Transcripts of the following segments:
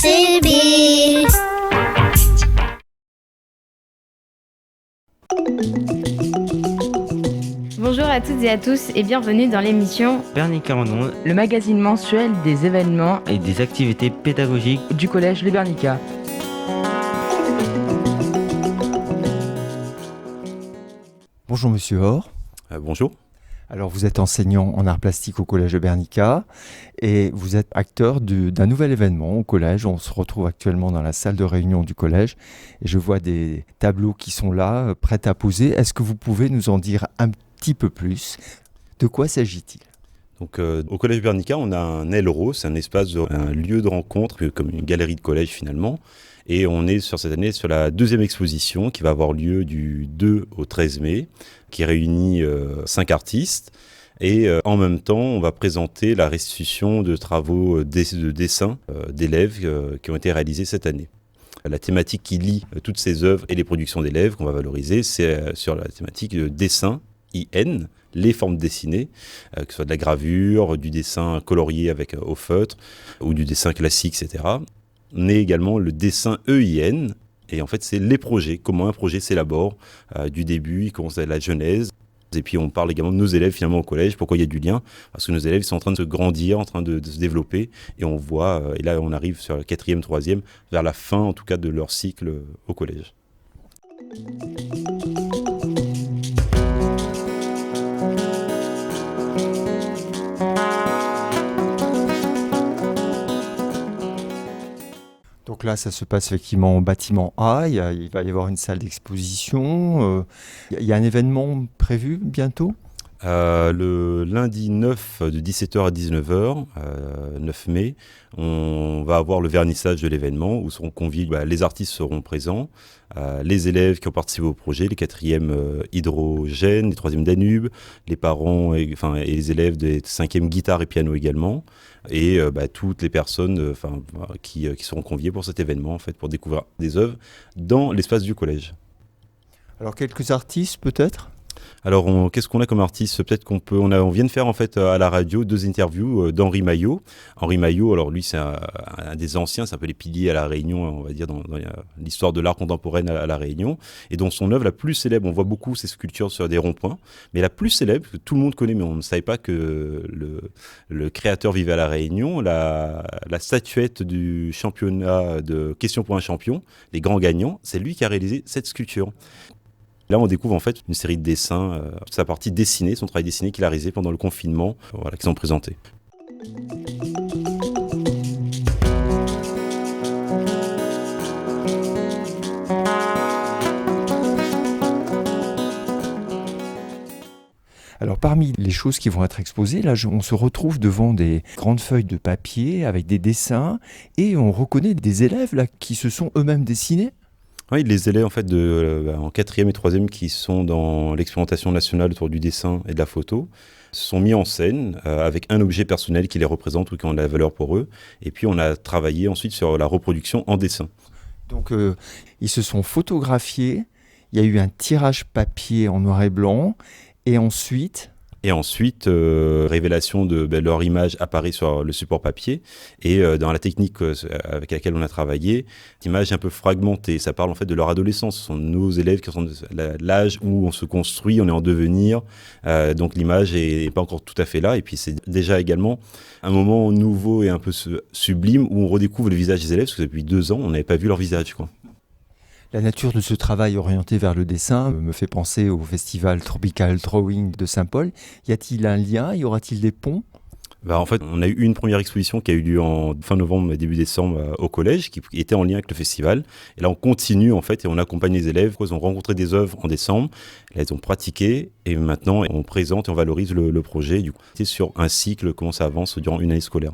ACB. Bonjour à toutes et à tous et bienvenue dans l'émission Bernica en ondes, le magazine mensuel des événements et des activités pédagogiques du collège Le Bernica. Bonjour Monsieur Or. Bonjour. Alors vous êtes enseignant en arts plastiques au collège de Bernica et vous êtes acteur d'un nouvel événement au collège. On se retrouve actuellement dans la salle de réunion du collège et je vois des tableaux qui sont là, prêts à poser. Est-ce que vous pouvez nous en dire un petit peu plus? De quoi s'agit-il? Donc, au collège Bernica, on a un LRO, c'est un lieu de rencontre, comme une galerie de collège finalement. Et on est cette année sur la deuxième exposition qui va avoir lieu du 2 au 13 mai, qui réunit 5 artistes. Et en même temps, on va présenter la restitution de travaux de dessin d'élèves qui ont été réalisés cette année. La thématique qui lie toutes ces œuvres et les productions d'élèves qu'on va valoriser, c'est sur la thématique de dessin, IN, les formes dessinées, que ce soit de la gravure, du dessin colorié au feutre ou du dessin classique, etc. On a également le dessin EIN, et en fait c'est les projets, comment un projet s'élabore du début, il commence à la genèse. Et puis on parle également de nos élèves finalement au collège, pourquoi il y a du lien, parce que nos élèves sont en train de se grandir, en train de se développer, et on voit, et là on arrive sur la 4e, 3e, vers la fin en tout cas de leur cycle au collège. Donc là, ça se passe effectivement au bâtiment A, il va y avoir une salle d'exposition. Il y a un événement prévu bientôt? Le lundi 9 de 17h à 19h, 9 mai, on va avoir le vernissage de l'événement où seront conviés, les artistes seront présents, les élèves qui ont participé au projet, les 4e hydrogène, les 3e Danube, les parents et les élèves des 5e guitare et piano également, et toutes les personnes qui seront conviées pour cet événement en fait, pour découvrir des œuvres dans l'espace du collège. Alors quelques artistes peut-être? Alors, qu'est-ce qu'on a comme artiste? Peut-être on vient de faire en fait à la radio 2 interviews d'Henri Maillot. Henri Maillot, alors lui c'est un des anciens, c'est un peu les piliers à La Réunion, on va dire dans l'histoire de l'art contemporain à La Réunion, et dont son œuvre la plus célèbre, on voit beaucoup ses sculptures sur des ronds-points, mais la plus célèbre que tout le monde connaît, mais on ne savait pas que le créateur vivait à La Réunion, la statuette du championnat de questions pour un champion, les grands gagnants, c'est lui qui a réalisé cette sculpture. Là, on découvre en fait une série de dessins, sa partie dessinée, son travail dessiné qu'il a réalisé pendant le confinement, qui sont présentés. Alors parmi les choses qui vont être exposées, là on se retrouve devant des grandes feuilles de papier avec des dessins et on reconnaît des élèves là qui se sont eux-mêmes dessinés. Oui, les élèves en fait en 4e et 3e qui sont dans l'expérimentation nationale autour du dessin et de la photo se sont mis en scène avec un objet personnel qui les représente ou qui a de la valeur pour eux. Et puis on a travaillé ensuite sur la reproduction en dessin. Donc ils se sont photographiés, il y a eu un tirage papier en noir et blanc et ensuite... révélation de leur image apparaît sur le support papier. Et dans la technique avec laquelle on a travaillé, l'image est un peu fragmentée. Ça parle en fait de leur adolescence. Ce sont nos élèves qui sont de l'âge où on se construit, on est en devenir. Donc l'image n'est pas encore tout à fait là. Et puis c'est déjà également un moment nouveau et un peu sublime où on redécouvre le visage des élèves. Parce que depuis 2 ans, on n'avait pas vu leur visage, quoi. La nature de ce travail orienté vers le dessin me fait penser au festival Tropical Drawing de Saint-Paul. Y a-t-il un lien? Y aura-t-il des ponts? En fait, on a eu une première exposition qui a eu lieu en fin novembre, début décembre au collège, qui était en lien avec le festival. Et là, on continue en fait et on accompagne les élèves. Ils ont rencontré des œuvres en décembre, là, ils ont pratiqué et maintenant on présente et on valorise le projet. Du coup, c'est sur un cycle, comment ça avance durant une année scolaire.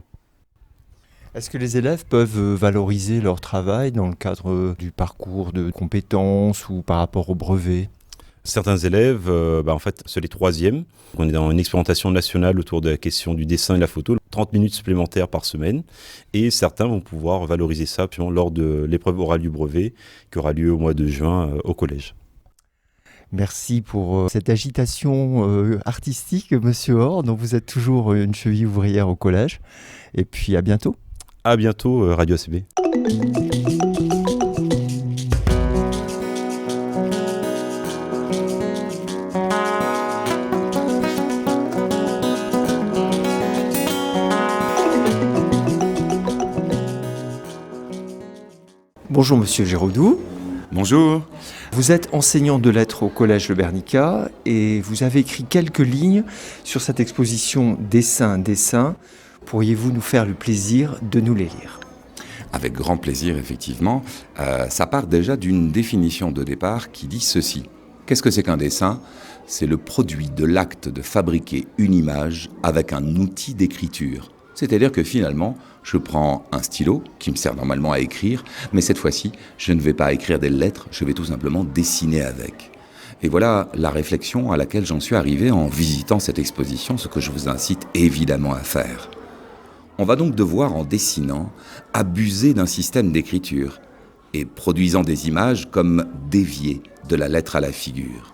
Est-ce que les élèves peuvent valoriser leur travail dans le cadre du parcours de compétences ou par rapport au brevet? Certains élèves, en fait, c'est les 3e. On est dans une expérimentation nationale autour de la question du dessin et de la photo, 30 minutes supplémentaires par semaine. Et certains vont pouvoir valoriser ça lors de l'épreuve orale du brevet qui aura lieu au mois de juin au collège. Merci pour cette agitation artistique, Monsieur Or, dont vous êtes toujours une cheville ouvrière au collège. Et puis à bientôt. À bientôt, Radio ACB. Bonjour Monsieur Géraudou. Bonjour. Vous êtes enseignant de lettres au Collège Le Bernica et vous avez écrit quelques lignes sur cette exposition Dessin. Pourriez-vous nous faire le plaisir de nous les lire ? Avec grand plaisir, effectivement. Ça part déjà d'une définition de départ qui dit ceci. Qu'est-ce que c'est qu'un dessin ? C'est le produit de l'acte de fabriquer une image avec un outil d'écriture. C'est-à-dire que finalement, je prends un stylo qui me sert normalement à écrire, mais cette fois-ci, je ne vais pas écrire des lettres, je vais tout simplement dessiner avec. Et voilà la réflexion à laquelle j'en suis arrivé en visitant cette exposition, ce que je vous incite évidemment à faire. On va donc devoir, en dessinant, abuser d'un système d'écriture et produisant des images comme déviées de la lettre à la figure.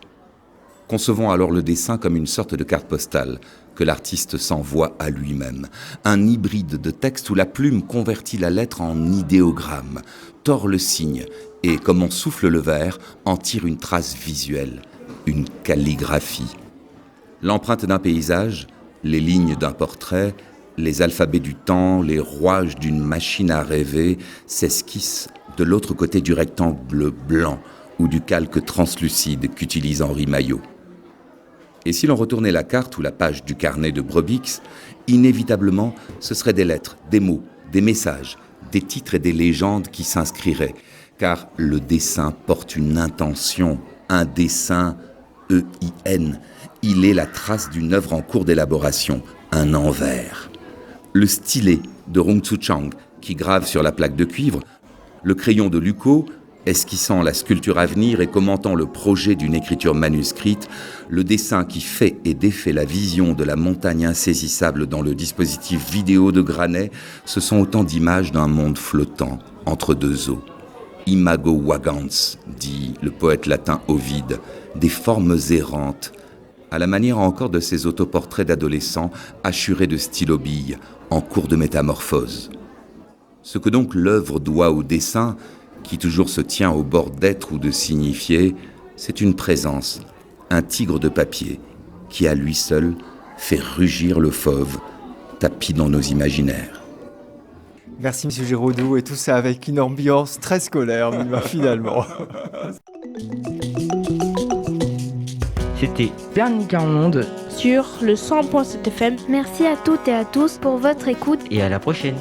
Concevons alors le dessin comme une sorte de carte postale que l'artiste s'envoie à lui-même, un hybride de texte où la plume convertit la lettre en idéogramme, tord le signe et, comme on souffle le verre, en tire une trace visuelle, une calligraphie. L'empreinte d'un paysage, les lignes d'un portrait, les alphabets du temps, les rouages d'une machine à rêver s'esquissent de l'autre côté du rectangle blanc ou du calque translucide qu'utilise Henri Maillot. Et si l'on retournait la carte ou la page du carnet de Brebix, inévitablement, ce seraient des lettres, des mots, des messages, des titres et des légendes qui s'inscriraient, car le dessin porte une intention, un dessin, E-I-N. Il est la trace d'une œuvre en cours d'élaboration, un envers. Le stylet de Rong Tzu Chang, qui grave sur la plaque de cuivre, le crayon de Lucot, esquissant la sculpture à venir et commentant le projet d'une écriture manuscrite, le dessin qui fait et défait la vision de la montagne insaisissable dans le dispositif vidéo de Granet, ce sont autant d'images d'un monde flottant entre deux eaux. Imago vagans, dit le poète latin Ovide, des formes errantes, à la manière encore de ces autoportraits d'adolescents hachurés de stylo-billes en cours de métamorphose. Ce que donc l'œuvre doit au dessin, qui toujours se tient au bord d'être ou de signifier, c'est une présence, un tigre de papier, qui à lui seul fait rugir le fauve, tapi dans nos imaginaires. Merci Monsieur Géraudou, et tout ça avec une ambiance très scolaire, finalement. C'était Bernica en ondes. Sur le 100.7 FM. Merci à toutes et à tous pour votre écoute. et à la prochaine.